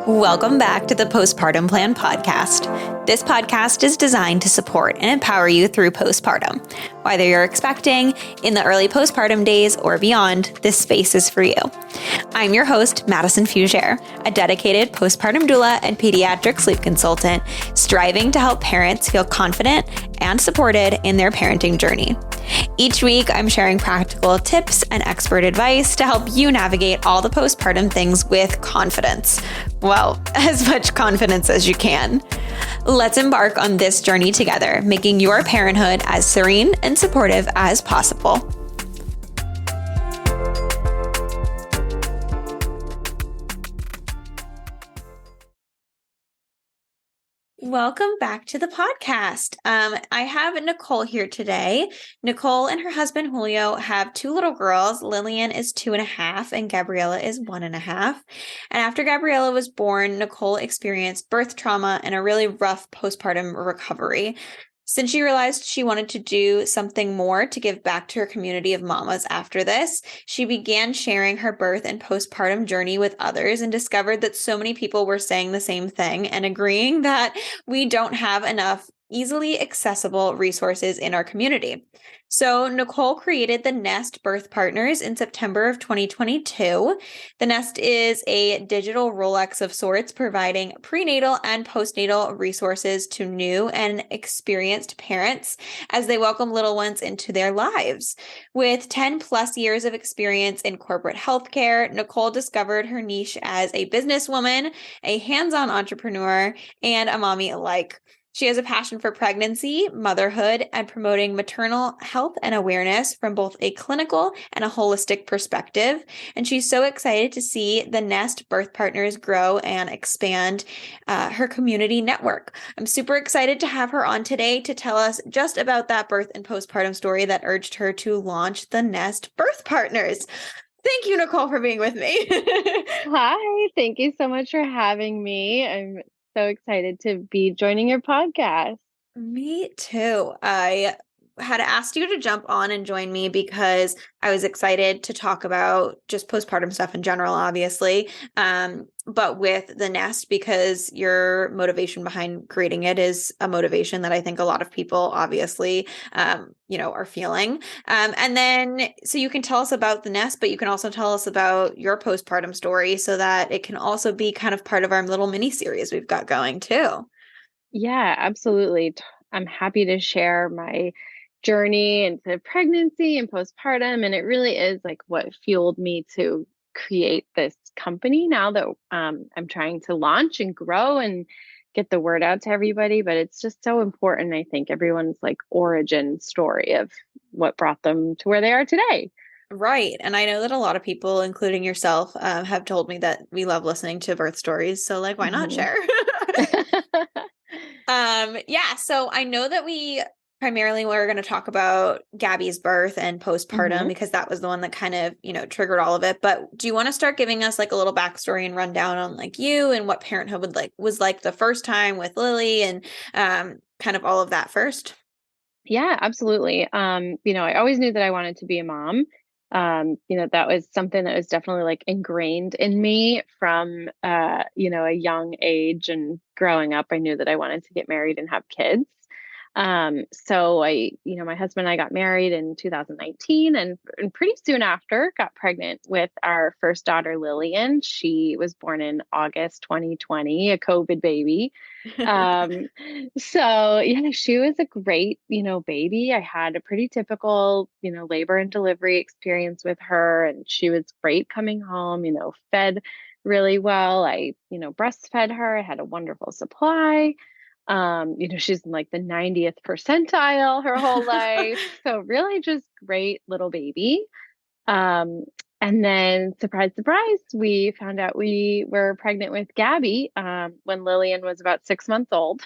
Welcome back to the Postpartum Plan podcast. This podcast is designed to support and empower you through postpartum. Whether you're expecting, in the early postpartum days, or beyond, this space is for you. I'm your host, Madison Fugere, a dedicated postpartum doula and pediatric sleep consultant, striving to help parents feel confident and supported in their parenting journey. Each week, I'm sharing practical tips and expert advice to help you navigate all the postpartum things with confidence. Well, as much confidence as you can. Let's embark on this journey together, making your parenthood as serene and supportive as possible. Welcome back to the podcast. I have Nicole here today. Nicole and her husband Julio have two little girls. Lillian is 2.5 and Gabriella is 1.5. And after Gabriella was born, Nicole experienced birth trauma and a really rough postpartum recovery. Since she realized she wanted to do something more to give back to her community of mamas after this, she began sharing her birth and postpartum journey with others and discovered that so many people were saying the same thing and agreeing that we don't have enough easily accessible resources in our community. So Nicole created the Nest Birth Partners in September of 2022. The Nest is a digital Rolex of sorts, providing prenatal and postnatal resources to new and experienced parents as they welcome little ones into their lives. With 10 plus years of experience in corporate healthcare, Nicole discovered her niche as a businesswoman, a hands-on entrepreneur, and a mommy alike. She has a passion for pregnancy, motherhood, and promoting maternal health and awareness from both a clinical and a holistic perspective. And she's so excited to see the Nest Birth Partners grow and expand her community network. I'm super excited to have her on today to tell us just about that birth and postpartum story that urged her to launch the Nest Birth Partners. Thank you, Nicole, for being with me. Hi, thank you so much for having me. I'm so excited to be joining your podcast. Me too. I had asked you to jump on and join me because I was excited to talk about just postpartum stuff in general, obviously, but with the Nest, because your motivation behind creating it is a motivation that I think a lot of people obviously, are feeling. And then, so you can tell us about the Nest, but you can also tell us about your postpartum story so that it can also be kind of part of our little mini series we've got going too. Yeah, absolutely. I'm happy to share my journey into pregnancy and postpartum. And it really is like what fueled me to create this company now that I'm trying to launch and grow and get the word out to everybody. But it's just so important, I think, everyone's like origin story of what brought them to where they are today. Right. And I know that a lot of people, including yourself, have told me that we love listening to birth stories. So why not Mhm. share? So I know that we primarily were going to talk about Gabby's birth and postpartum Mhm. because that was the one that kind of, triggered all of it. But do you want to start giving us like a little backstory and rundown on like you and what parenthood was like the first time with Lily and kind of all of that first? Yeah, absolutely. I always knew that I wanted to be a mom. That was something that was definitely like ingrained in me from a young age and growing up. I knew that I wanted to get married and have kids. My husband and I got married in 2019 and pretty soon after got pregnant with our first daughter, Lillian. She was born in August 2020, a COVID baby. Um, she was a great, baby. I had a pretty typical, labor and delivery experience with her, and she was great coming home, fed really well. I, breastfed her. I had a wonderful supply. She's in like the 90th percentile her whole life. So really just great little baby. Um, and then surprise, surprise, we found out we were pregnant with Gabby when Lillian was about 6 months old.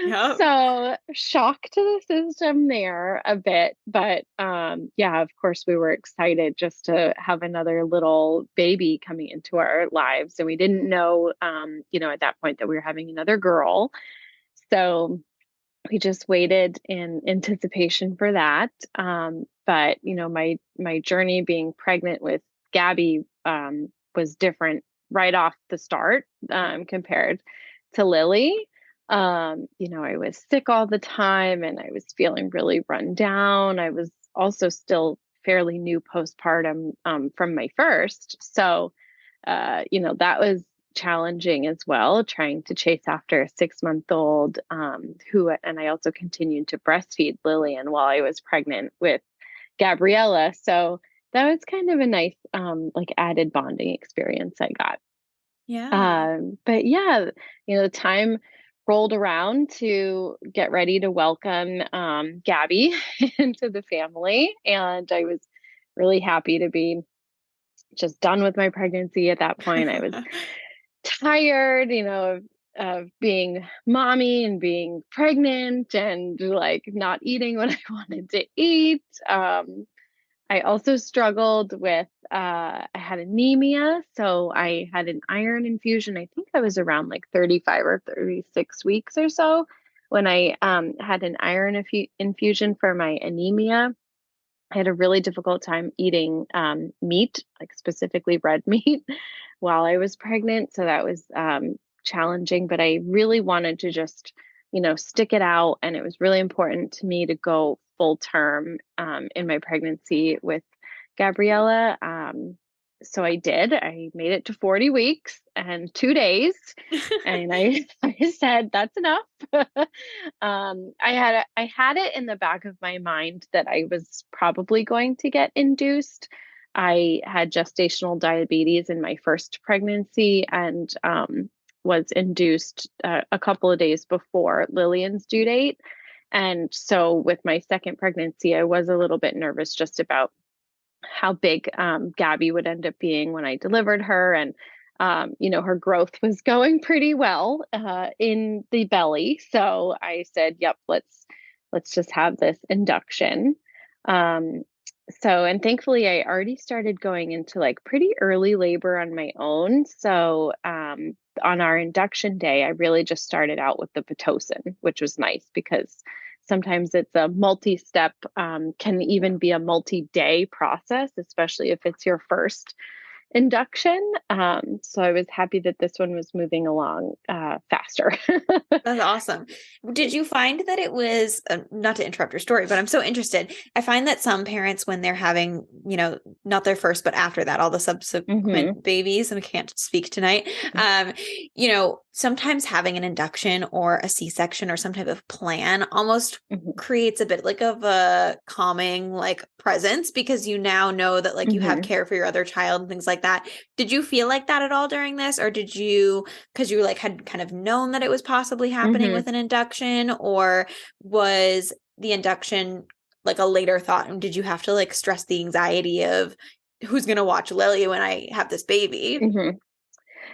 Yep. So shock to the system there a bit. But of course, we were excited just to have another little baby coming into our lives. And we didn't know, at that point that we were having another girl. So we just waited in anticipation for that. But my journey being pregnant with Gabby was different right off the start, compared to Lily. I was sick all the time and I was feeling really run down. I was also still fairly new postpartum, from my first. So, that was challenging as well, trying to chase after a 6 month old, and I also continued to breastfeed Lillian while I was pregnant with Gabriella. So that was kind of a nice, like added bonding experience I got. Yeah. But yeah, the time rolled around to get ready to welcome, Gabby into the family. And I was really happy to be just done with my pregnancy at that point. I was tired, of being mommy and being pregnant and like not eating what I wanted to eat. I also struggled with, I had anemia. So I had an iron infusion. I think I was around like 35 or 36 weeks or so when I, had an iron infusion for my anemia. I had a really difficult time eating, meat, like specifically red meat, while I was pregnant. So that was, challenging, but I really wanted to just, stick it out. And it was really important to me to go full term, in my pregnancy with Gabriella. So I did. I made it to 40 weeks and 2 days. And I said, that's enough. I had it in the back of my mind that I was probably going to get induced. I had gestational diabetes in my first pregnancy and, was induced, a couple of days before Lillian's due date. And so with my second pregnancy, I was a little bit nervous just about how big, Gabby would end up being when I delivered her. And, her growth was going pretty well, in the belly. So I said, yep, let's just have this induction. Um, and thankfully I already started going into like pretty early labor on my own. So, on our induction day, I really just started out with the Pitocin, which was nice because sometimes it's a multi-step, can even be a multi-day process, especially if it's your first induction. So I was happy that this one was moving along, faster. That's awesome. Did you find that it was, not to interrupt your story, but I'm so interested. I find that some parents, when they're having, not their first, but after that, all the Hmm. subsequent babies, and I can't speak tonight, sometimes having an induction or a C-section or some type of plan almost Hmm. creates a bit like of a calming like presence because you now know that like you have Hmm. care for your other child and things like that. Did you feel like that at all during this, or did you, because you like had kind of known that it was possibly happening Hmm. with an induction, or was the induction like a later thought, and did you have to like stress the anxiety of who's going to watch Lily when I have this baby? Hmm.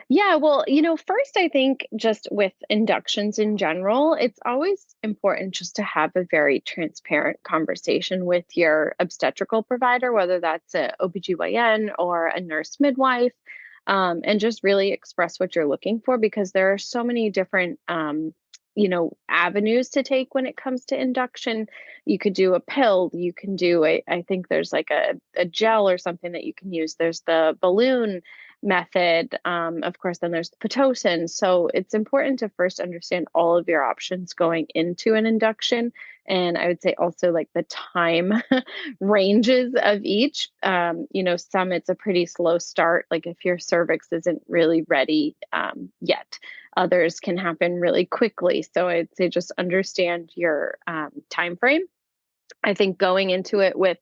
Yeah, well, first, I think just with inductions in general, it's always important just to have a very transparent conversation with your obstetrical provider, whether that's a OBGYN or a nurse midwife, and just really express what you're looking for because there are so many different, avenues to take when it comes to induction. You could do a pill, you can do I think there's like a gel or something that you can use. There's the balloon method. Of course, then there's the Pitocin. So it's important to first understand all of your options going into an induction. And I would say also like the time ranges of each. Some it's a pretty slow start, like if your cervix isn't really ready, yet. Others can happen really quickly. So I'd say just understand your, time frame. I think going into it with,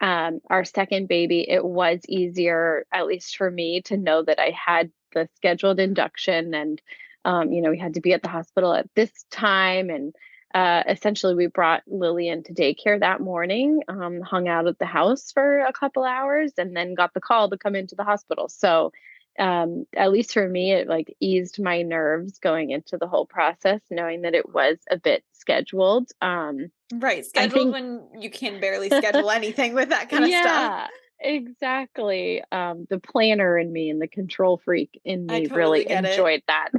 our second baby, it was easier, at least for me, to know that I had the scheduled induction and, we had to be at the hospital at this time. And, essentially, we brought Lillian to daycare that morning, hung out at the house for a couple hours, and then got the call to come into the hospital. So, at least for me, it like eased my nerves going into the whole process, knowing that it was a bit scheduled. Right, I scheduled think when you can barely schedule anything with that kind of stuff. yeah, exactly. The planner in me and the control freak in I me really totally get it. enjoyed that.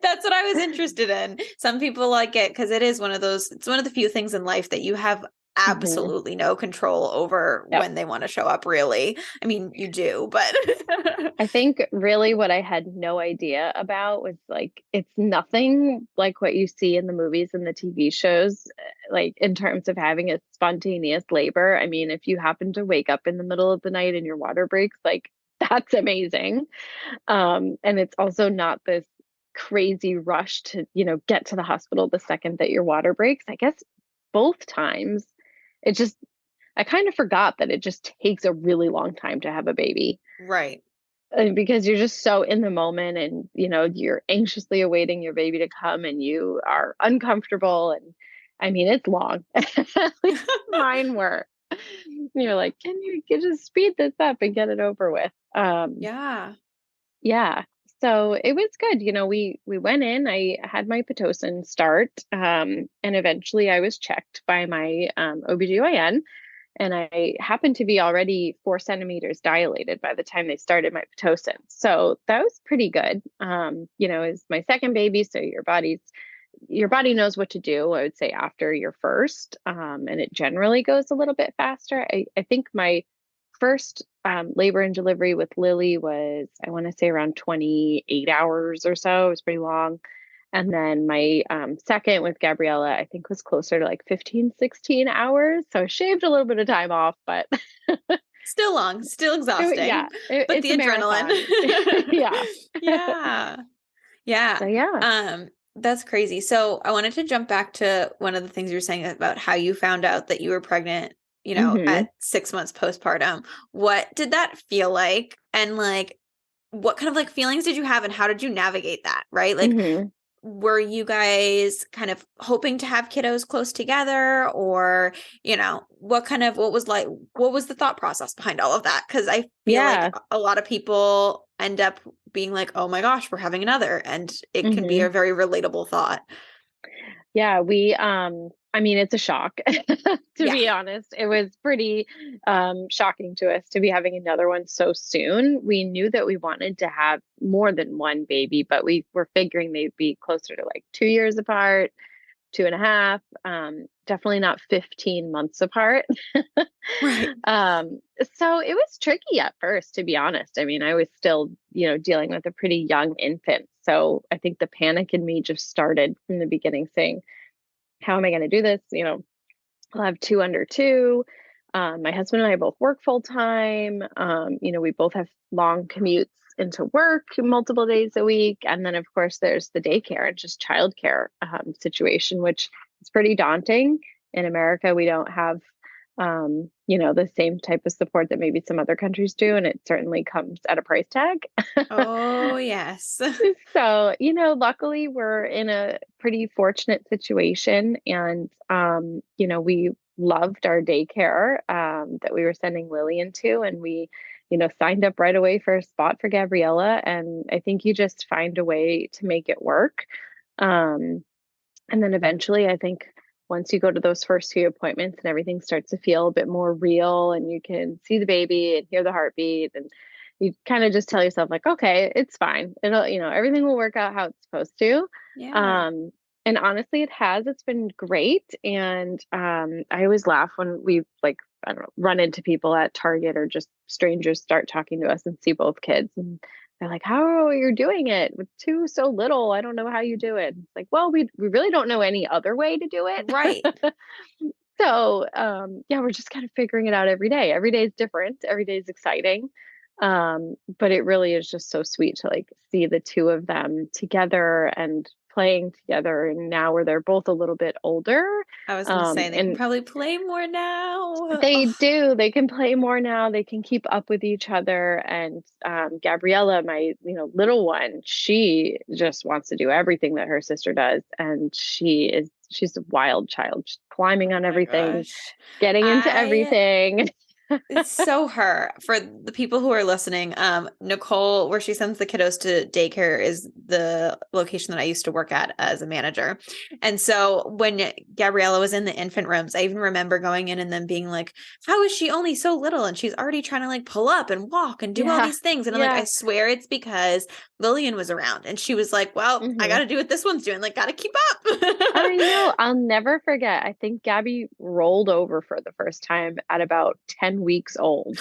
That's what I was interested in. Some people like it because it is one of those, it's one of the few things in life that you have Hmm. absolutely no control over Yep. when they want to show up, really. I mean, you do, but I think really what I had no idea about was like it's nothing like what you see in the movies and the TV shows, like in terms of having a spontaneous labor. I mean, if you happen to wake up in the middle of the night and your water breaks, like that's amazing. And it's also not this crazy rush to, get to the hospital the second that your water breaks. I guess both times it just, I kind of forgot that it just takes a really long time to have a baby. right. Because you're just so in the moment and you're anxiously awaiting your baby to come and you are uncomfortable and I mean it's long. At least mine were. You're like, can you just speed this up and get it over with? Yeah. Yeah. So it was good. We went in, I had my Pitocin start, and eventually I was checked by my OBGYN, and I happened to be already 4 centimeters dilated by the time they started my Pitocin. So that was pretty good. It's my second baby, so your body knows what to do, I would say, after your first. And it generally goes a little bit faster. I think my first labor and delivery with Lily was, I want to say, around 28 hours or so. It was pretty long. And then my second with Gabriella, I think was closer to like 15, 16 hours. So I shaved a little bit of time off, but Still long, still yeah, exhausting, but it's the a adrenaline. marathon. Yeah. Yeah. Yeah. So yeah. Um, that's crazy. So I wanted to jump back to one of the things you were saying about how you found out that you were pregnant, Hmm. at 6 months postpartum. What did that feel like? And like, what kind of like feelings did you have and how did you navigate that? Right? Like, Hmm. were you guys kind of hoping to have kiddos close together or what was the thought process behind all of that? Because I feel like Yeah. a lot of people end up being like, oh my gosh, we're having another, and it can be Hmm. a very relatable thought. Yeah, I mean, it's a shock, to Yeah. be honest. It was pretty shocking to us to be having another one so soon. We knew that we wanted to have more than one baby, but we were figuring they'd be closer to like 2 years apart, 2.5, definitely not 15 months apart. Right. um, so it was tricky at first, to be honest. I mean, I was still, dealing with a pretty young infant. So I think the panic in me just started from the beginning saying, how am I going to do this? I'll have two under two. My husband and I both work full time. We both have long commutes into work multiple days a week. And then, of course, there's the daycare and just childcare situation, which is pretty daunting. In America, we don't have, the same type of support that maybe some other countries do. And it certainly comes at a price tag. Oh, yes. So, luckily we're in a pretty fortunate situation and we loved our daycare that we were sending Lily into and we, signed up right away for a spot for Gabriella and I think you just find a way to make it work. Um and then eventually I think once you go to those first few appointments and everything starts to feel a bit more real and you can see the baby and hear the heartbeat and you kind of just tell yourself like, okay, it's fine. It'll, everything will work out how it's supposed to. Yeah. Um, and honestly, it has. It's been great. And I always laugh when we like, I don't know, run into people at Target or just strangers start talking to us and see both kids. And they're like, how are you doing it with two so little? I don't know how you do it. It's like, well, we really don't know any other way to do Right. it. So, yeah, we're just kind of figuring it out every day. Every day is different. Every day is exciting. But it really is just so sweet to like see the two of them together and playing together. And now where they're both a little bit older, I was going to say they can and probably play more now. they Oh, do. They can play more now. They can keep up with each other. And Gabriella, my little one, she just wants to do everything that her sister does, and she's a wild child, she's climbing oh on my everything, gosh. getting into I everything. It's so her. For the people who are listening, Nicole, where she sends the kiddos to daycare, is the location that I used to work at as a manager. And so when Gabriella was in the infant rooms, I even remember going in and then being like, how is she only so little? And she's already trying to like pull up and walk and do all Yeah. these things. And I'm like, I Yeah. swear it's because Lillian was around. And she was like, well, I got Hmm. to do what this one's doing. Like, got to keep I up. know. I'll never forget. I think Gabby rolled over for the first time at about 10 weeks old.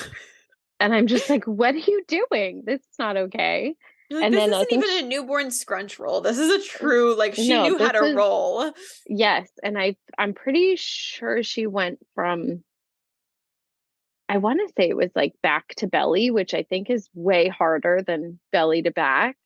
And I'm just like, what are you doing? This is not okay. You're like, And this then I isn't think, even a newborn scrunch roll. This is a true, like, she no, knew how this to is, roll. yes. And I'm pretty sure she went from, I want to say it was like back to belly, which I think is way harder than belly to back.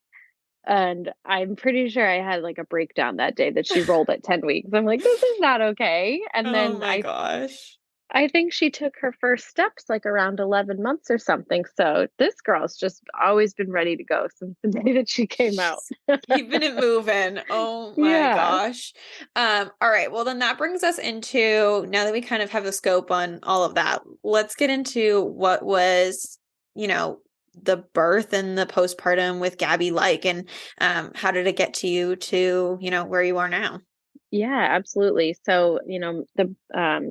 And I'm pretty sure I had like a breakdown that day that she rolled at 10 weeks. I'm like, this is not okay. And Oh then my gosh. I think she took her first steps like around 11 months or something. So this girl's just always been ready to go since the day that she came out. She's keeping it moving. Oh my Yeah. gosh. All right. Well, then that brings us into, now that we kind of have a scope on all of that, let's get into what was, you know, the birth and the postpartum with Gabby like, and how did it get to you to, where you are now? Yeah, absolutely. So, the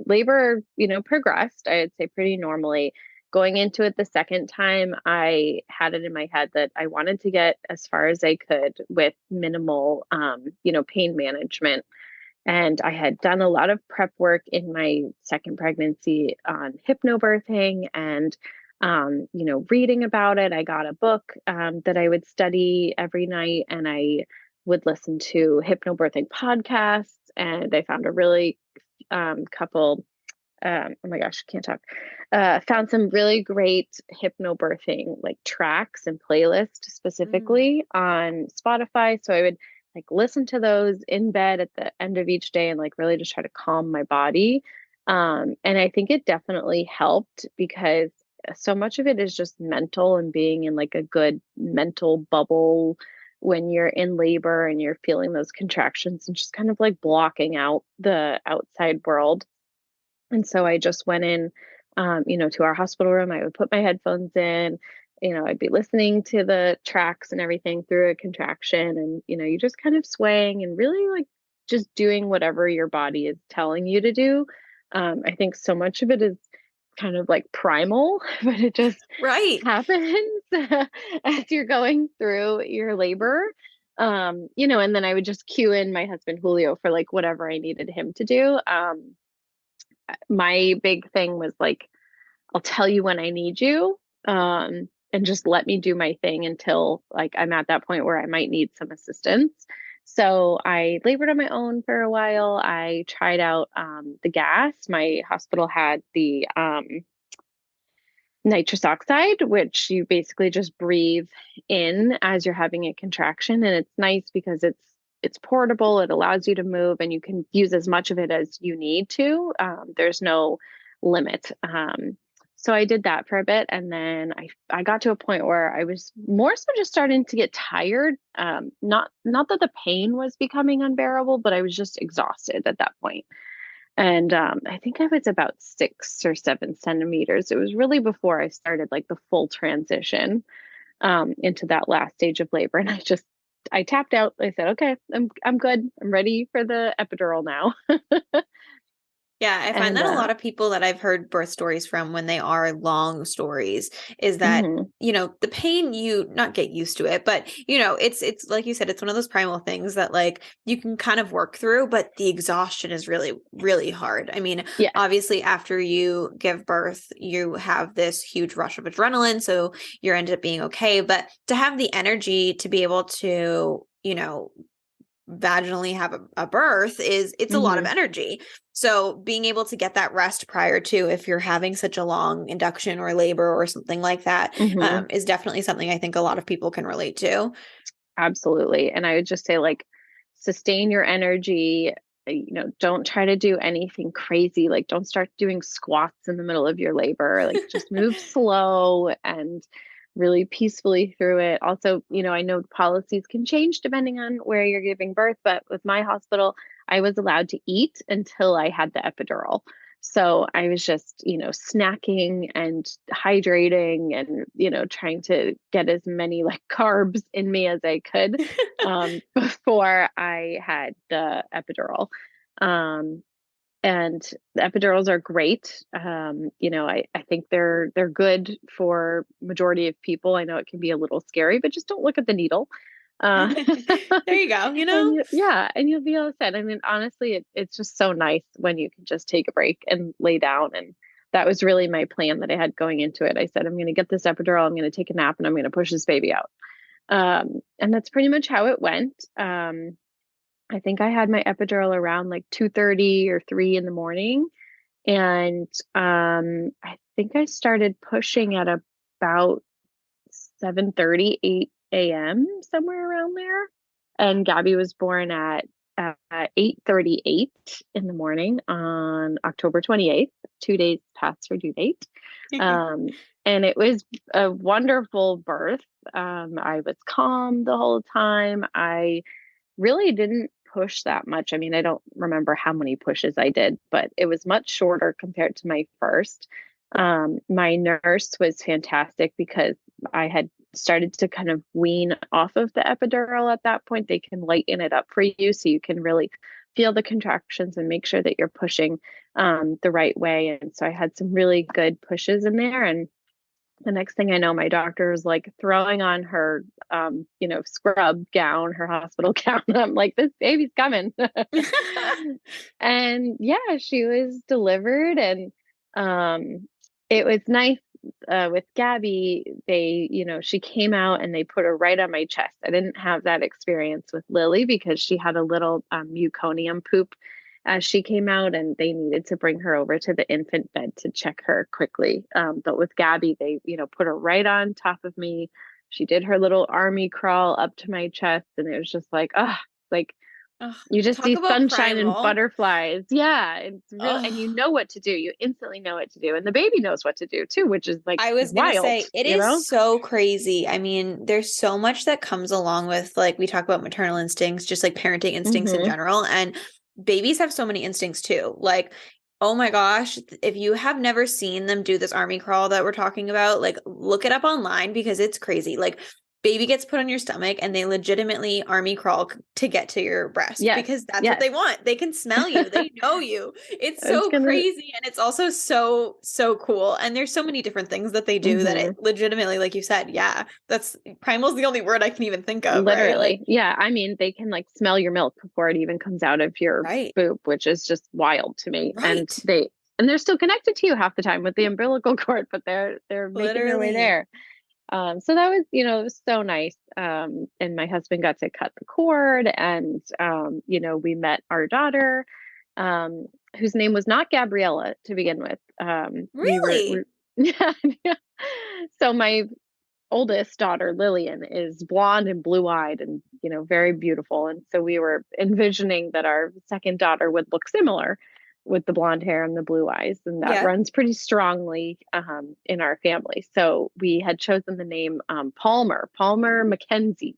labor, progressed, I'd say pretty normally. Going into it the second time, I had it in my head that I wanted to get as far as I could with minimal, pain management. And I had done a lot of prep work in my second pregnancy on hypnobirthing and, reading about it. I got a book that I would study every night, and I would listen to hypnobirthing podcasts. And I found a really couple, oh my gosh, I can't talk. Found some really great hypnobirthing like tracks and playlists Mm. specifically on Spotify. So I would like listen to those in bed at the end of each day and like really just try to calm my body. And I think it definitely helped because so much of it is just mental and being in like a good mental bubble when you're in labor and you're feeling those contractions and just kind of like blocking out the outside world. And so I just went in, to our hospital room. I would put my headphones in, I'd be listening to the tracks and everything through a contraction. And, you just kind of swaying and really like just doing whatever your body is telling you to do. I think so much of it is kind of like primal, but it just Right. happens as you're going through your labor. And then I would just cue in my husband Julio for like whatever I needed him to do. My big thing was like, I'll tell you when I need you. And just let me do my thing until like I'm at that point where I might need some assistance. So I labored on my own for a while. I tried out the gas. My hospital had the nitrous oxide, which you basically just breathe in as you're having a contraction. And it's nice because it's portable, it allows you to move, and you can use as much of it as you need to. There's no limit. So I did that for a bit, and then I got to a point where I was more so just starting to get tired. Not that the pain was becoming unbearable, but I was just exhausted at that point. And I think I was about 6 or 7 centimeters. It was really before I started like the full transition into that last stage of labor. And I tapped out. I said, okay, I'm good. I'm ready for the epidural now. Yeah, I find And that a lot of people that I've heard birth stories from when they are long stories is that, mhm, the pain, you not get used to it, but it's like you said, it's one of those primal things that like you can kind of work through, but the exhaustion is really, really hard. I mean, yeah. obviously after you give birth, you have this huge rush of adrenaline, so you're ended up being okay, but to have the energy to be able to, vaginally have a birth it's a lot of Hmm. energy. So being able to get that rest prior to, if you're having such a long induction or labor or something like that, Hmm. is definitely something I think a lot of people can relate to. Absolutely. And I would just say, like, sustain your energy. Don't try to do anything crazy. Like, don't start doing squats in the middle of your labor. Like, just move slow and really peacefully through it. Also, I know the policies can change depending on where you're giving birth, but with my hospital, I was allowed to eat until I had the epidural. So I was just, snacking and hydrating and, trying to get as many like carbs in me as I could before I had the epidural. Um, and the epidurals are great. I think they're good for majority of people. I know it can be a little scary, but just don't look at the needle. Uh, There you go, yeah, and you'll be all set. I mean, honestly, it's just so nice when you can just take a break and lay down. And that was really my plan that I had going into it. I said, I'm going to get this epidural, I'm going to take a nap, and I'm going to push this baby out. And that's pretty much how it went. I think I had my epidural around like 2:30 or 3 in the morning. And I think I started pushing at about 7:30, 8 a.m., somewhere around there. And Gabby was born at 8:38 in the morning on October 28th, 2 days past her due date. Um, and it was a wonderful birth. I was calm the whole time. I really didn't push that much. I mean, I don't remember how many pushes I did, but it was much shorter compared to my first. My nurse was fantastic because I had started to kind of wean off of the epidural at that point. They can lighten it up for you so you can really feel the contractions and make sure that you're pushing the right way. And so I had some really good pushes in there. And the next thing I know, my doctor is like throwing on her, scrub gown, her hospital gown. I'm like, this baby's coming. And yeah, she was delivered. And it was nice with Gabby. She came out and they put her right on my chest. I didn't have that experience with Lily because she had a little meconium poop as she came out, and they needed to bring her over to the infant bed to check her quickly. But with Gabby, they, put her right on top of me. She did her little army crawl up to my chest, and it was just like, like Ugh, you just talk see about sunshine and primal. butterflies. Yeah, it's real, and you Ugh. know what to do. You instantly know what to do, and the baby knows what to do too, which is like I was gonna wild, say it is so crazy. I mean, there's so much that comes along with like we talk about maternal instincts, just like parenting instincts in Hmm. general, and babies have so many instincts too. Like, oh my gosh, if you have never seen them do this army crawl that we're talking about, like look it up online because it's crazy. Like baby gets put on your stomach and they legitimately army crawl to get to your breast Yes, because that's what yes. they want. They can smell you. They know you. It's I was so gonna. crazy and it's also so cool. And there's so many different things that they do that it Mhm. legitimately, like you said, yeah, that's primal's the only word I can even think of, right? Like, Literally. Yeah. I mean, they can like smell your milk before it even comes out of your right, boob, which is just wild to me. And right. they're still connected to you half the time with the umbilical cord, but they're making their way Literally. there. So that was, it was so nice. And my husband got to cut the cord, and we met our daughter, whose name was not Gabriella to begin with. We Really? yeah, yeah. So my oldest daughter, Lillian, is blonde and blue-eyed and, very beautiful. And so we were envisioning that our second daughter would look similar with the blonde hair and the blue eyes. And that Yeah. runs pretty strongly in our family. So we had chosen the name Palmer Mackenzie,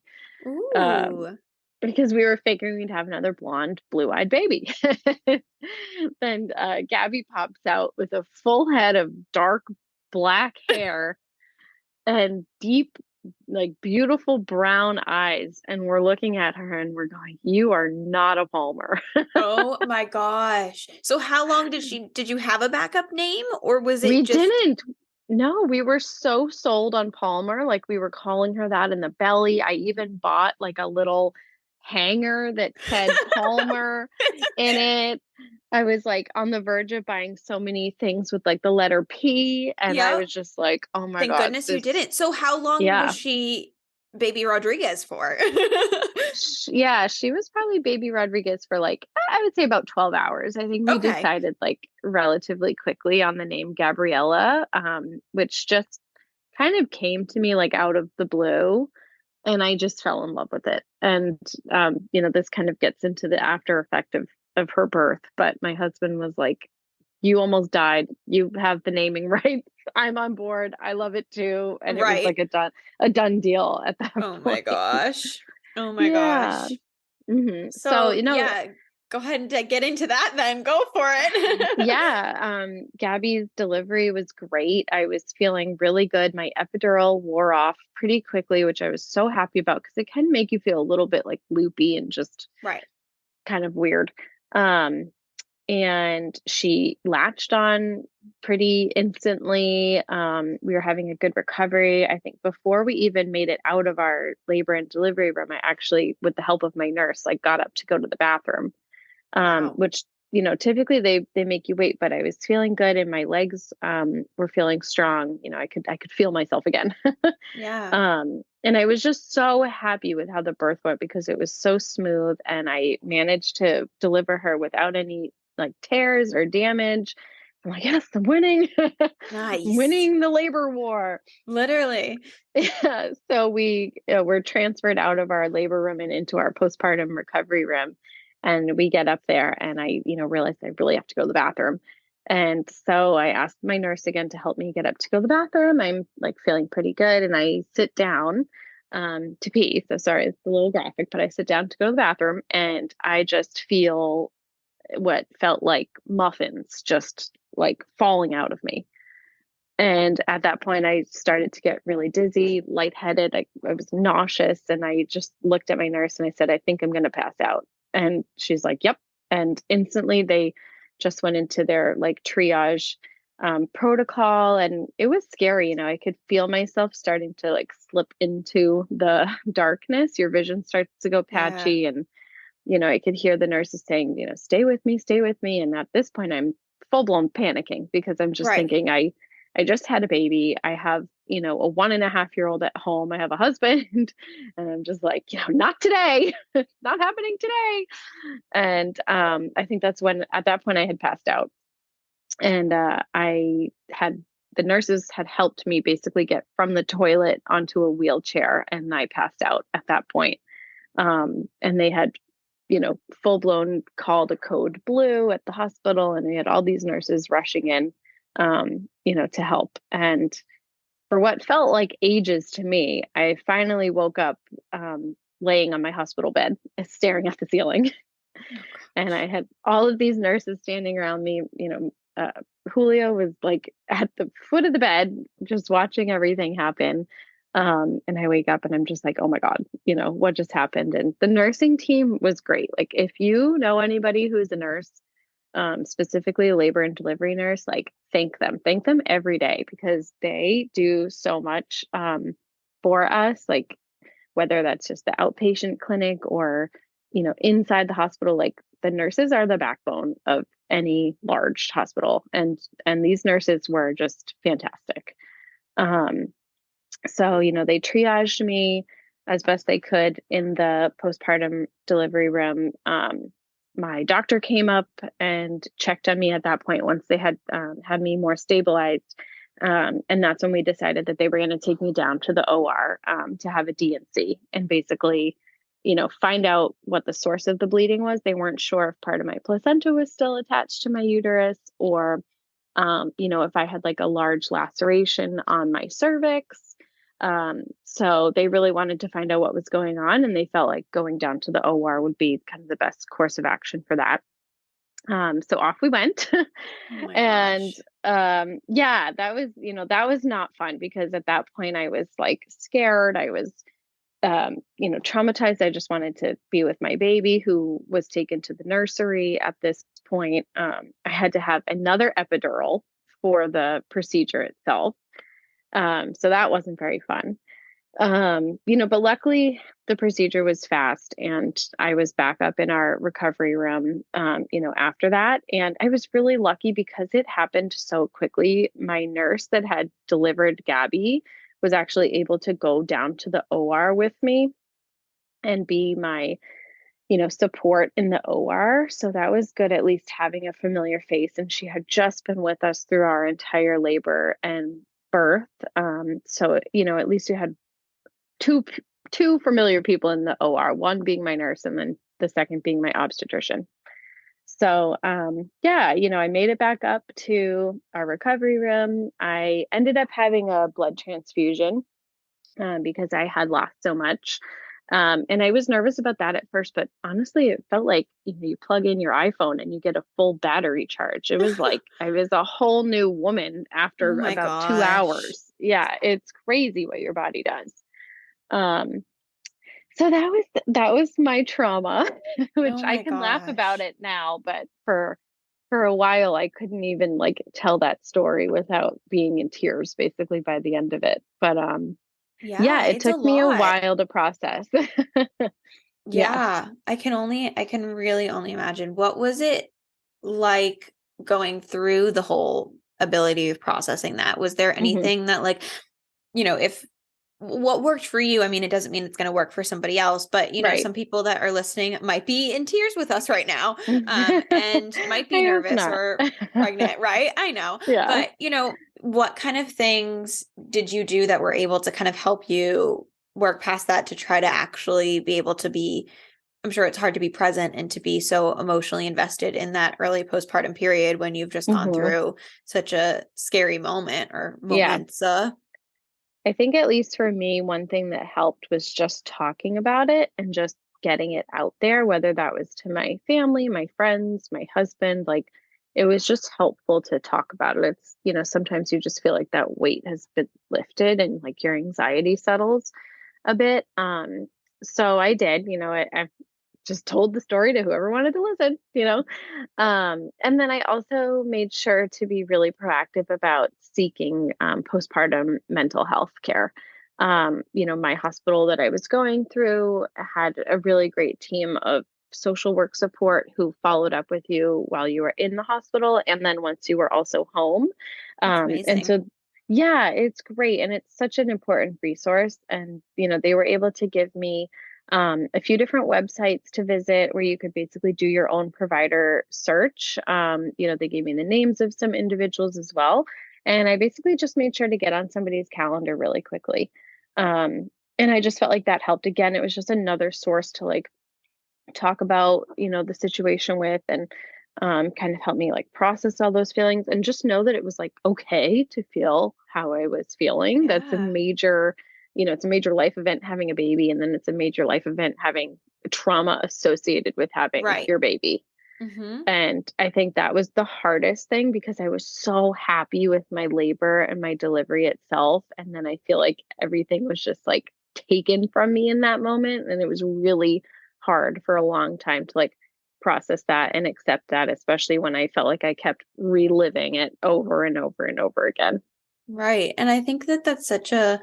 um, Ooh. because we were figuring we'd have another blonde, blue-eyed baby. Then Gabby pops out with a full head of dark black hair and deep, like beautiful brown eyes. And we're looking at her and we're going, you are not a Palmer. Oh my gosh. So how long did you have a backup name or was it We just didn't. No, we were so sold on Palmer. Like we were calling her that in the belly. I even bought like a little hanger that said Palmer in it. I was like on the verge of buying so many things with like the letter P. And I Yep. was just like, oh my Thank God, goodness you this, didn't. So how long was yeah. she baby Rodriguez for? Yeah, she was probably baby Rodriguez for like, I would say about 12 hours. I think we Okay. decided like relatively quickly on the name Gabriella, which just kind of came to me like out of the blue. And I just fell in love with it. And, this kind of gets into the after effect of her birth. But my husband was like, you almost died. You have the naming rights. I'm on board. I love it too. And it was Right. like a done deal at that Oh my point. gosh. Oh my Yeah. gosh. Hmm. So, So yeah. Go ahead and get into that then. Go for it. Yeah, Gabby's delivery was great. I was feeling really good. My epidural wore off pretty quickly, which I was so happy about because it can make you feel a little bit like loopy and just Right. kind of weird. Um, and she latched on pretty instantly. We were having a good recovery. I think before we even made it out of our labor and delivery room, I actually, with the help of my nurse, like got up to go to the bathroom, Wow. which typically they make you wait, but I was feeling good and my legs were feeling strong. I could feel myself again. Yeah. And I was just so happy with how the birth went because it was so smooth and I managed to deliver her without any like tears or damage. I'm like, yes, I'm winning. I'm Nice. winning the labor war. Literally. Yeah. So we were transferred out of our labor room and into our postpartum recovery room. And we get up there and I, realized I really have to go to the bathroom. And so I asked my nurse again to help me get up to go to the bathroom. I'm like feeling pretty good. And I sit down to pee. So sorry, it's a little graphic, but I sit down to go to the bathroom and I just feel what felt like muffins just like falling out of me. And at that point, I started to get really dizzy, lightheaded. I was nauseous. And I just looked at my nurse and I said, I think I'm going to pass out. And she's like, yep. And instantly they just went into their like triage protocol. And it was scary. I could feel myself starting to like slip into the darkness. Your vision starts to go Yeah. patchy. And I could hear the nurses saying, stay with me, stay with me. And at this point, I'm full blown panicking because I'm just Right. thinking, I just had a baby. I have, a 1.5-year-old at home. I have a husband. And I'm just like, not today, not happening today. And I think that's when, at that point, I had passed out. And the nurses had helped me basically get from the toilet onto a wheelchair. And I passed out at that point. And they had full blown called a code blue at the hospital, and we had all these nurses rushing in, to help. And for what felt like ages to me, I finally woke up, laying on my hospital bed, staring at the ceiling. Oh And gosh. I had all of these nurses standing around me. Julio was like at the foot of the bed, just watching everything happen. And I wake up and I'm just like, oh my God, what just happened? And the nursing team was great. Like, if you know anybody who's a nurse, specifically a labor and delivery nurse, like thank them every day because they do so much for us. Like, whether that's just the outpatient clinic or, inside the hospital, like the nurses are the backbone of any large hospital. And these nurses were just fantastic. Um, so, they triaged me as best they could in the postpartum delivery room. My doctor came up and checked on me at that point once they had me more stabilized. And that's when we decided that they were going to take me down to the OR to have a DNC and basically, find out what the source of the bleeding was. They weren't sure if part of my placenta was still attached to my uterus or, if I had like a large laceration on my cervix. So they really wanted to find out what was going on, and they felt like going down to the OR would be kind of the best course of action for that. So off we went. Oh my And gosh. yeah, that was not fun because at that point I was like scared. I was traumatized. I just wanted to be with my baby who was taken to the nursery at this point. I had to have another epidural for the procedure itself. So that wasn't very fun. But luckily the procedure was fast and I was back up in our recovery room, after that. And I was really lucky because it happened so quickly. My nurse that had delivered Gabby was actually able to go down to the OR with me and be my, support in the OR. So that was good, at least having a familiar face. And she had just been with us through our entire labor and birth. So, at least you had two two familiar people in the OR, one being my nurse and then the second being my obstetrician. So yeah, I made it back up to our recovery room. I ended up having a blood transfusion because I had lost so much. And I was nervous about that at first, but honestly, it felt like, you plug in your iPhone and you get a full battery charge. It was like I was a whole new woman Oh after my about 2 gosh. hours. Yeah, it's crazy what your body does. Um, so that was my trauma, which Oh I my can laugh about gosh. it now, but for a while I couldn't even like tell that story without being in tears basically by the end of it. But yeah, Yeah, it it's a took me a lot. while to process. Yeah. Yeah, I can really only imagine. What was it like going through the whole ability of processing that? Was there Hmm. anything that like, if what worked for you? I mean, it doesn't mean it's going to work for somebody else, but Right. some people that are listening might be in tears with us right now, and might be I hope nervous not. or pregnant, right? I know, Yeah. but what kind of things did you do that were able to kind of help you work past that to try to actually be able to be, I'm sure it's hard to be present and to be so emotionally invested in that early postpartum period when you've just gone Hmm. through such a scary moment or Yeah. moments. I think at least for me, one thing that helped was just talking about it and just getting it out there, whether that was to my family, my friends, my husband. Like it was just helpful to talk about it. It's, sometimes you just feel like that weight has been lifted and like your anxiety settles a bit. So I did, I just told the story to whoever wanted to listen. And then I also made sure to be really proactive about seeking postpartum mental health care. My hospital that I was going through had a really great team of social work support who followed up with you while you were in the hospital and then once you were also home. That's And amazing. so, yeah, it's great. And it's such an important resource. And, they were able to give me a few different websites to visit where you could basically do your own provider search. They gave me the names of some individuals as well. And I basically just made sure to get on somebody's calendar really quickly. And I just felt like that helped. Again, it was just another source to like talk about, the situation with and kind of help me like process all those feelings and just know that it was like okay to feel how I was feeling. That's a Yeah. major, it's a major life event having a baby, and then it's a major life event having trauma associated with having Right. your baby. Mm-hmm. And I think that was the hardest thing because I was so happy with my labor and my delivery itself. And then I feel like everything was just like taken from me in that moment. And it was really hard for a long time to like process that and accept that, especially when I felt like I kept reliving it over and over and over again. Right. And I think that that's such a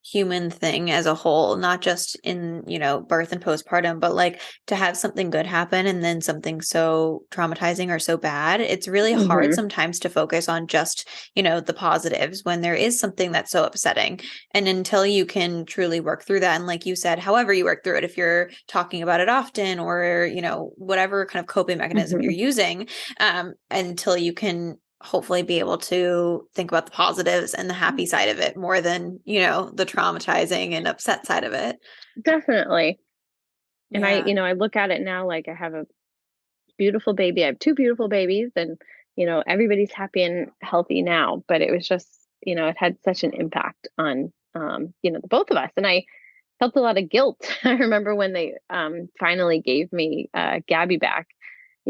human thing as a whole, not just in, birth and postpartum, but like to have something good happen and then something so traumatizing or so bad. It's really hard Hmm. sometimes to focus on just, the positives when there is something that's so upsetting. And until you can truly work through that, and like you said, however you work through it, if you're talking about it often or, whatever kind of coping mechanism you're Hmm. using, until you can hopefully be able to think about the positives and the happy side of it more than, the traumatizing and upset side of it. Definitely. And Yeah. I look at it now like I have a beautiful baby. I have two beautiful babies and, everybody's happy and healthy now, but it was just, it had such an impact on, the both of us. And I felt a lot of guilt. I remember when they finally gave me Gabby back,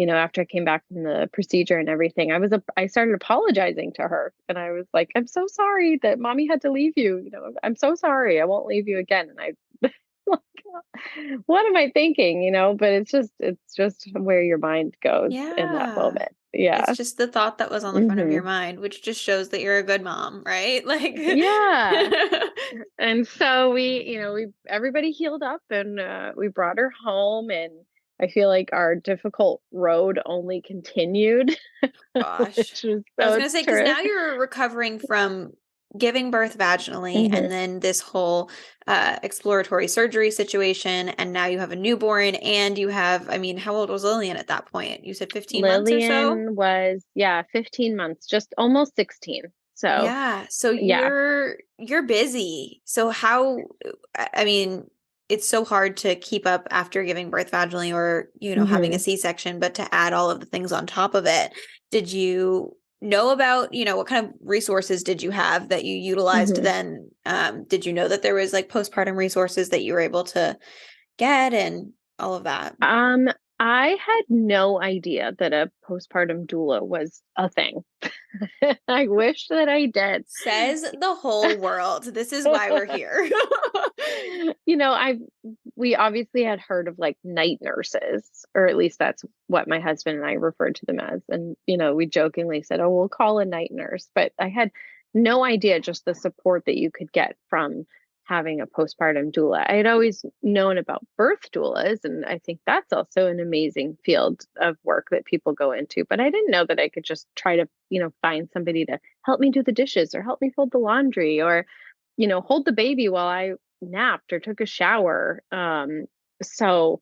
after I came back from the procedure and everything, I started apologizing to her. And I was like, I'm so sorry that mommy had to leave you. I'm so sorry. I won't leave you again. And I like, what am I thinking? But it's just where your mind goes in that Yeah. moment. It's Yeah. just the thought that was on the front of your Hmm. mind, which just shows that you're a good mom, right? Like, Yeah. And so we everybody healed up and we brought her home, and I feel like our difficult road only continued, gosh. which was I was so going to say, because true. now you're recovering from giving birth vaginally and Hmm. then this whole exploratory surgery situation. And now you have a newborn and you have, I mean, how old was Lillian at that point? You said 15 months or so? Lillian was, yeah, 15 months, just almost 16. So, Yeah. So yeah. you're busy. So how, I mean, it's so hard to keep up after giving birth vaginally or, having a Hmm. C-section, but to add all of the things on top of it, did you know about, what kind of resources did you have that you utilized Mhm. then? Did you know that there was like postpartum resources that you were able to get and all of that? Um, I had no idea that a postpartum doula was a thing. I wish that I did. Says the whole world. This is why we're here. You know, we obviously had heard of like night nurses, or at least that's what my husband and I referred to them as. And, we jokingly said, oh, we'll call a night nurse. But I had no idea just the support that you could get from having a postpartum doula. I had always known about birth doulas, and I think that's also an amazing field of work that people go into. But I didn't know that I could just try to, find somebody to help me do the dishes or help me fold the laundry or, hold the baby while I napped or took a shower. So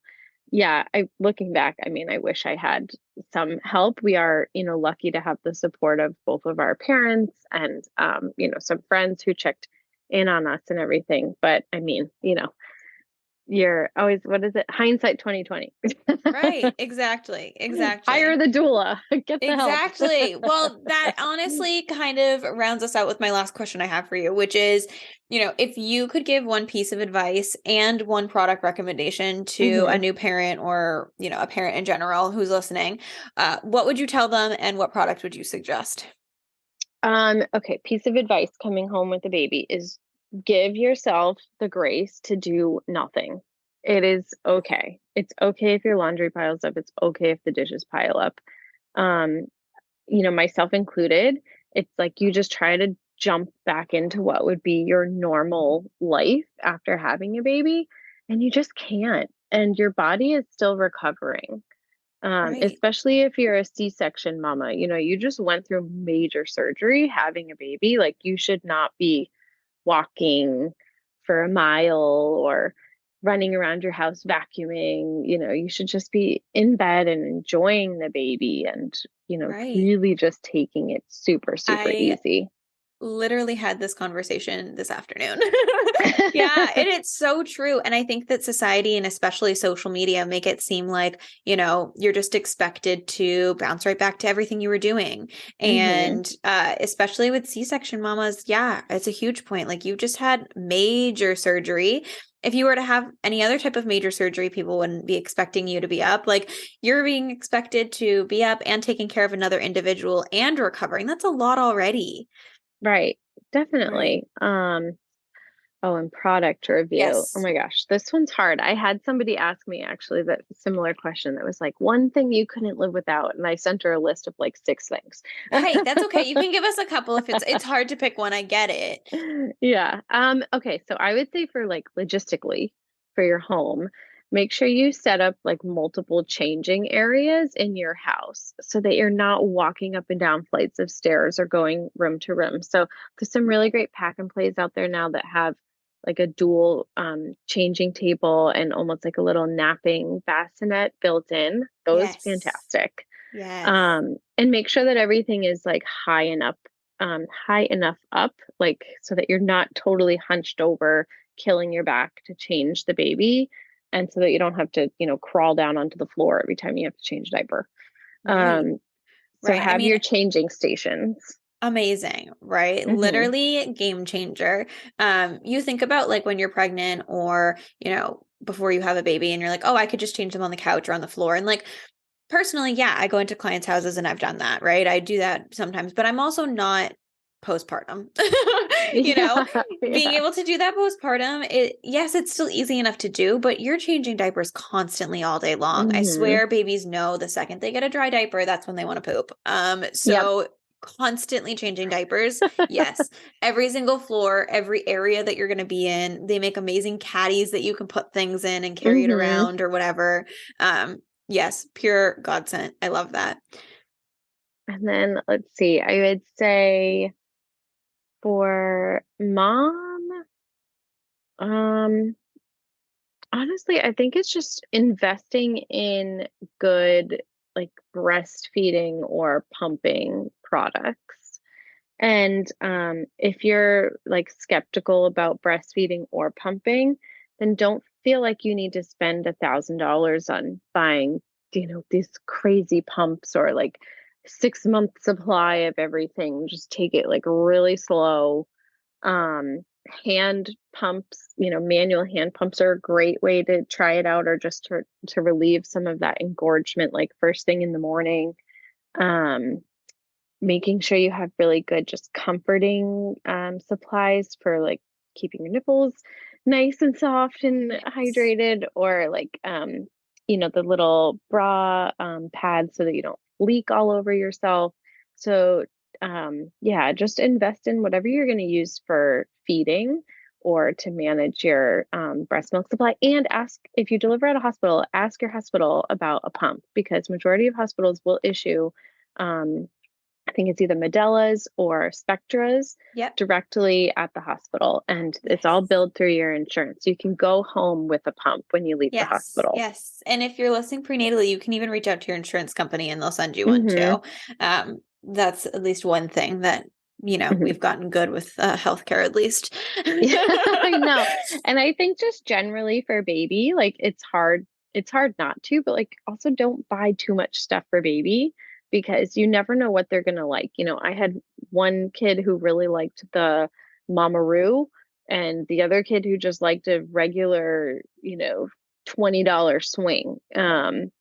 yeah, looking back, I mean, I wish I had some help. We are, lucky to have the support of both of our parents and some friends who checked in on us and everything. But I mean, you're always, what is it? Hindsight 2020. Right, exactly, exactly. Hire the doula. Get the help. Exactly. Well, that honestly kind of rounds us out with my last question I have for you, which is, if you could give one piece of advice and one product recommendation to a hmm new parent or, a parent in general who's listening, what would you tell them and what product would you suggest? Okay, piece of advice coming home with the baby is give yourself the grace to do nothing. It is okay. It's okay if your laundry piles up. It's okay if the dishes pile up. Um, myself included, it's like you just try to jump back into what would be your normal life after having a baby, and you just can't. And your body is still recovering. Right, Especially if you're a C-section mama, you just went through major surgery having a baby. Like you should not be walking for a mile or running around your house vacuuming. You should just be in bed and enjoying the baby and, right. really just taking it super, super I easy. literally had this conversation this afternoon. Yeah, and it's so true. And I think that society and especially social media make it seem like, you're just expected to bounce right back to everything you were doing. hmm And especially with C-section mamas, yeah, it's a huge point. Like you've just had major surgery. If you were to have any other type of major surgery, people wouldn't be expecting you to be up. Like you're being expected to be up and taking care of another individual and recovering. That's a lot already. Right. Right. Definitely. Oh, and product review. Oh Yes. my gosh, this one's hard. I had somebody ask me actually that similar question that was like one thing you couldn't live without, and I sent her a list of like six things. Hey, that's okay. You can give us a couple if it's hard to pick one. I get it. Yeah. Okay, so I would say for like logistically for your home, make sure you set up like multiple changing areas in your house so that you're not walking up and down flights of stairs or going room to room. So there's some really great pack and plays out there now that have like a dual changing table and almost like a little napping bassinet built in. Those Yes. fantastic. Yes. And make sure that everything is like high enough up, like so that you're not totally hunched over, killing your back to change the baby, and so that you don't have to, crawl down onto the floor every time you have to change a diaper. Right. Um, so Right. I have mean, your changing stations. amazing, right? hmm Literally game changer. You think about like when you're pregnant or, before you have a baby and you're like, oh, I could just change them on the couch or on the floor. And like personally, yeah, I go into clients' houses and I've done that, right? I do that sometimes, but I'm also not postpartum. You know, Yeah, being yeah. able to do that postpartum, yes, it's still easy enough to do, but you're changing diapers constantly all day long. I hmm swear babies know the second they get a dry diaper, that's when they want to poop. Yep. So constantly changing diapers. Yes. Every single floor, every area that you're going to be in, they make amazing caddies that you can put things in and carry it hmm around or whatever. Yes, pure godsend. I love that. And then let's see, I would say for mom, um, honestly, I think it's just investing in good, like breastfeeding or pumping products. And if you're like skeptical about breastfeeding or pumping, then don't feel like you need to spend $1,000 on buying, these crazy pumps or like 6-month supply of everything. Just take it like really slow. Hand pumps, manual hand pumps are a great way to try it out, or just to relieve some of that engorgement, like first thing in the morning. Making sure you have really good, just comforting supplies for like keeping your nipples nice and soft and hydrated, or like, the little bra pads so that you don't leak all over yourself. So, yeah, just invest in whatever you're going to use for feeding or to manage your breast milk supply. And ask, if you deliver at a hospital, ask your hospital about a pump, because majority of hospitals will issue, I think it's either Medellas or Spectras directly at the hospital, and it's all billed through your insurance. You can go home with a pump when you leave the hospital. Yes. And if you're listening prenatally, you can even reach out to your insurance company and they'll send you one too. That's at least one thing that, we've gotten good with healthcare, at least. Yeah, I know. And I think just generally for baby, like it's hard not to, but like also don't buy too much stuff for baby, because you never know what they're going to like. I had one kid who really liked the Mamaroo, and the other kid who just liked a regular, $20 swing. And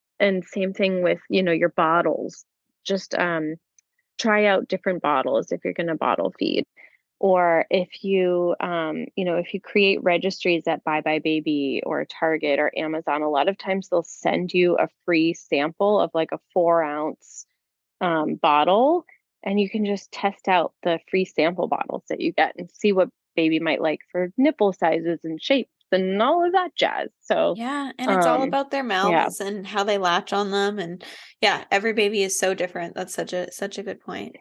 same thing with, your bottles. Just try out different bottles if you're going to bottle feed. Or if you, if you create registries at Bye Bye Baby or Target or Amazon, a lot of times they'll send you a free sample of like a 4-ounce bottle, and you can just test out the free sample bottles that you get and see what baby might like for nipple sizes and shapes and all of that jazz. So yeah, and it's all about their mouths and how they latch on them, and every baby is so different. That's such a good point.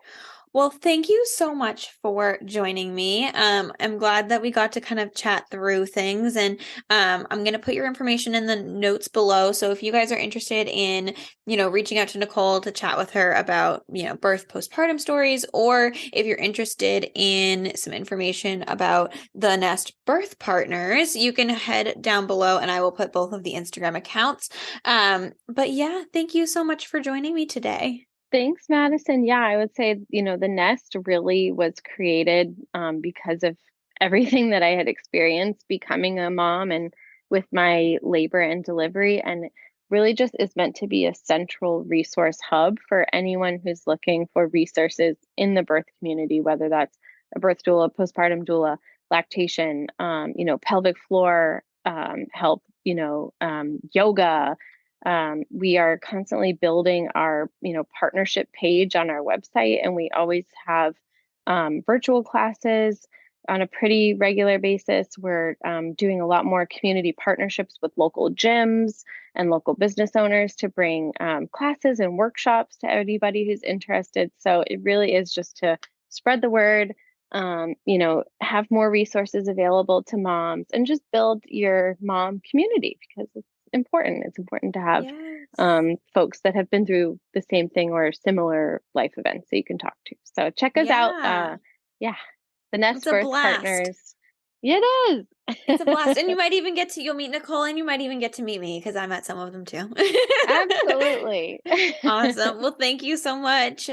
Well, thank you so much for joining me. I'm glad that we got to kind of chat through things, and I'm going to put your information in the notes below. So if you guys are interested in, reaching out to Nicole to chat with her about, birth postpartum stories, or if you're interested in some information about the Nest birth partners, you can head down below and I will put both of the Instagram accounts. But yeah, thank you so much for joining me today. Thanks, Madison. Yeah, I would say, the Nest really was created because of everything that I had experienced becoming a mom and with my labor and delivery, and really just is meant to be a central resource hub for anyone who's looking for resources in the birth community, whether that's a birth doula, postpartum doula, lactation, pelvic floor help, yoga. We are constantly building our, partnership page on our website, and we always have virtual classes on a pretty regular basis. We're doing a lot more community partnerships with local gyms and local business owners to bring classes and workshops to anybody who's interested. So it really is just to spread the word, have more resources available to moms, and just build your mom community, because it's important. It's important to have folks that have been through the same thing or similar life events that you can talk to. So check us out. The Nest Birth Partners. It is. It's a blast. And you'll meet Nicole, and you might even get to meet me, because I met some of them too. Absolutely. Awesome. Well, thank you so much.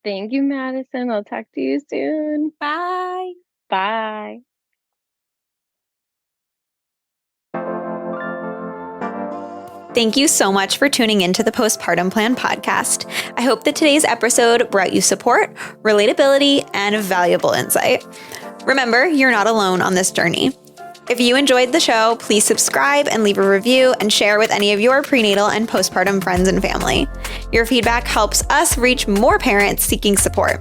Thank you, Madison. I'll talk to you soon. Bye. Bye. Thank you so much for tuning into the Postpartum Plan podcast. I hope that today's episode brought you support, relatability, and valuable insight. Remember, you're not alone on this journey. If you enjoyed the show, please subscribe and leave a review and share with any of your prenatal and postpartum friends and family. Your feedback helps us reach more parents seeking support.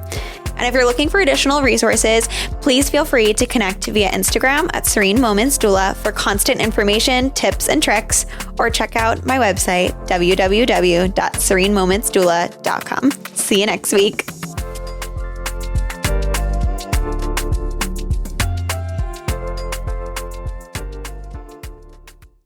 And if you're looking for additional resources, please feel free to connect via Instagram at Serene Moments Doula for constant information, tips, and tricks, or check out my website, www.serenemomentsdoula.com. See you next week.